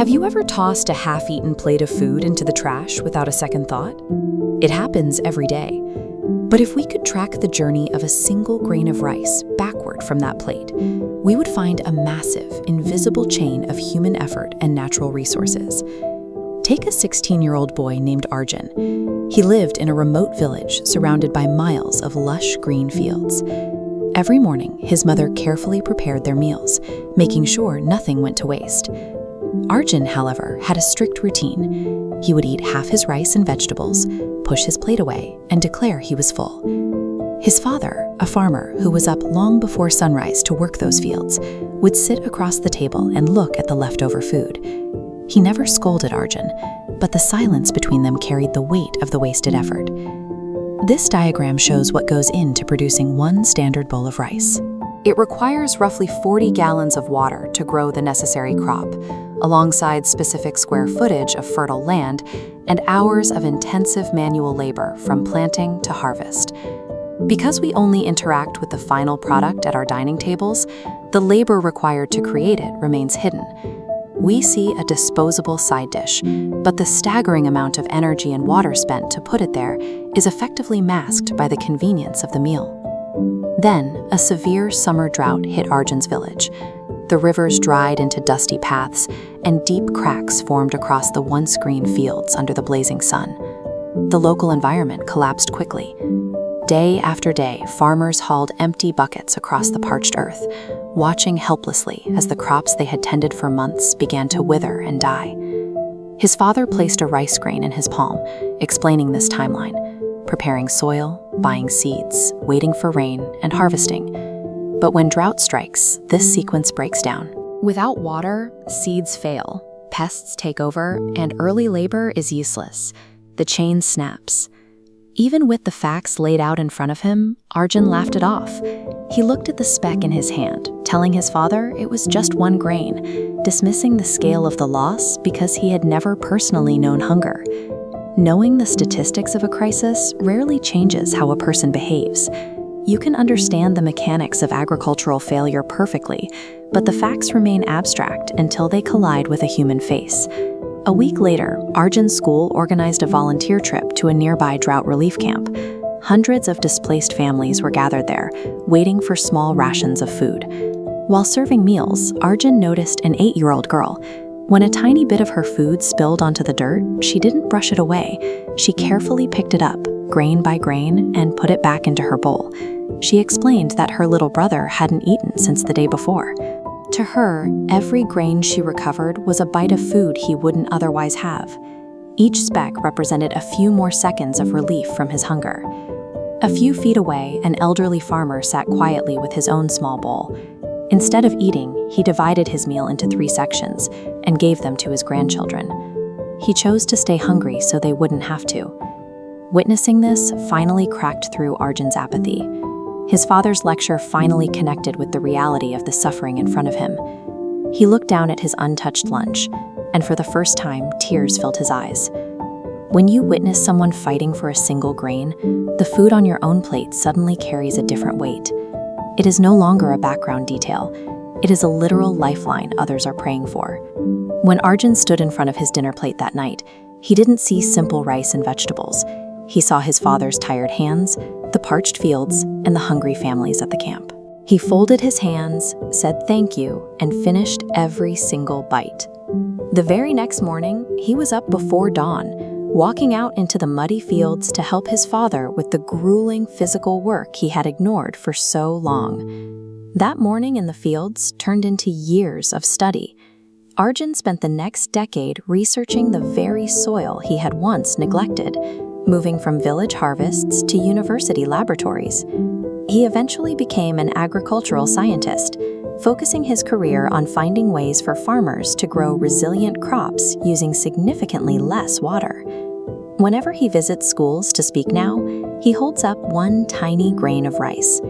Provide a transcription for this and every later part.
Have you ever tossed a half-eaten plate of food into the trash without a second thought? It happens every day. But if we could track the journey of a single grain of rice backward from that plate, we would find a massive, invisible chain of human effort and natural resources. Take a 16-year-old boy named Arjun. He lived in a remote village surrounded by miles of lush green fields. Every morning, his mother carefully prepared their meals, making sure nothing went to waste. Arjun, however, had a strict routine. He would eat half his rice and vegetables, push his plate away, and declare he was full. His father, a farmer who was up long before sunrise to work those fields, would sit across the table and look at the leftover food. He never scolded Arjun, but the silence between them carried the weight of the wasted effort. This diagram shows what goes into producing one standard bowl of rice. It requires roughly 40 gallons of water to grow the necessary crop, alongside specific square footage of fertile land and hours of intensive manual labor from planting to harvest. Because we only interact with the final product at our dining tables, the labor required to create it remains hidden. We see a disposable side dish, but the staggering amount of energy and water spent to put it there is effectively masked by the convenience of the meal. Then, a severe summer drought hit Arjun's village. The rivers dried into dusty paths, and deep cracks formed across the once green fields under the blazing sun. The local environment collapsed quickly. Day after day, farmers hauled empty buckets across the parched earth, watching helplessly as the crops they had tended for months began to wither and die. His father placed a rice grain in his palm, explaining this timeline: preparing soil, buying seeds, waiting for rain, and harvesting. But when drought strikes, this sequence breaks down. Without water, seeds fail, pests take over, and early labor is useless. The chain snaps. Even with the facts laid out in front of him, Arjun laughed it off. He looked at the speck in his hand, telling his father it was just one grain, dismissing the scale of the loss because he had never personally known hunger. Knowing the statistics of a crisis rarely changes how a person behaves. You can understand the mechanics of agricultural failure perfectly, but the facts remain abstract until they collide with a human face. A week later, Arjun's school organized a volunteer trip to a nearby drought relief camp. Hundreds of displaced families were gathered there, waiting for small rations of food. While serving meals, Arjun noticed an 8-year-old girl. When a tiny bit of her food spilled onto the dirt, she didn't brush it away. She carefully picked it up, grain by grain, and put it back into her bowl. She explained that her little brother hadn't eaten since the day before. To her, every grain she recovered was a bite of food he wouldn't otherwise have. Each speck represented a few more seconds of relief from his hunger. A few feet away, an elderly farmer sat quietly with his own small bowl. Instead of eating, he divided his meal into 3 sections and gave them to his grandchildren. He chose to stay hungry so they wouldn't have to. Witnessing this finally cracked through Arjun's apathy. His father's lecture finally connected with the reality of the suffering in front of him. He looked down at his untouched lunch, and for the first time, tears filled his eyes. When you witness someone fighting for a single grain, the food on your own plate suddenly carries a different weight. It is no longer a background detail. It is a literal lifeline others are praying for. When Arjun stood in front of his dinner plate that night, he didn't see simple rice and vegetables. He saw his father's tired hands, the parched fields, and the hungry families at the camp. He folded his hands, said thank you, and finished every single bite. The very next morning, he was up before dawn, walking out into the muddy fields to help his father with the grueling physical work he had ignored for so long. That morning in the fields turned into years of study. Arjun spent the next decade researching the very soil he had once neglected, moving from village harvests to university laboratories. He eventually became an agricultural scientist, focusing his career on finding ways for farmers to grow resilient crops using significantly less water. Whenever he visits schools to speak now, he holds up one tiny grain of rice.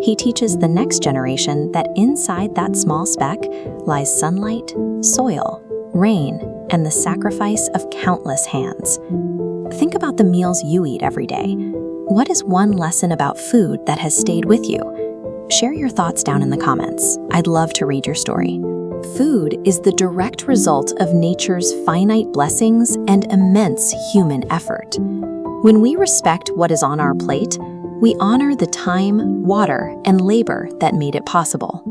He teaches the next generation that inside that small speck lies sunlight, soil, rain, and the sacrifice of countless hands. Think about the meals you eat every day. What is one lesson about food that has stayed with you? Share your thoughts down in the comments. I'd love to read your story. Food is the direct result of nature's finite blessings and immense human effort. When we respect what is on our plate, we honor the time, water, and labor that made it possible.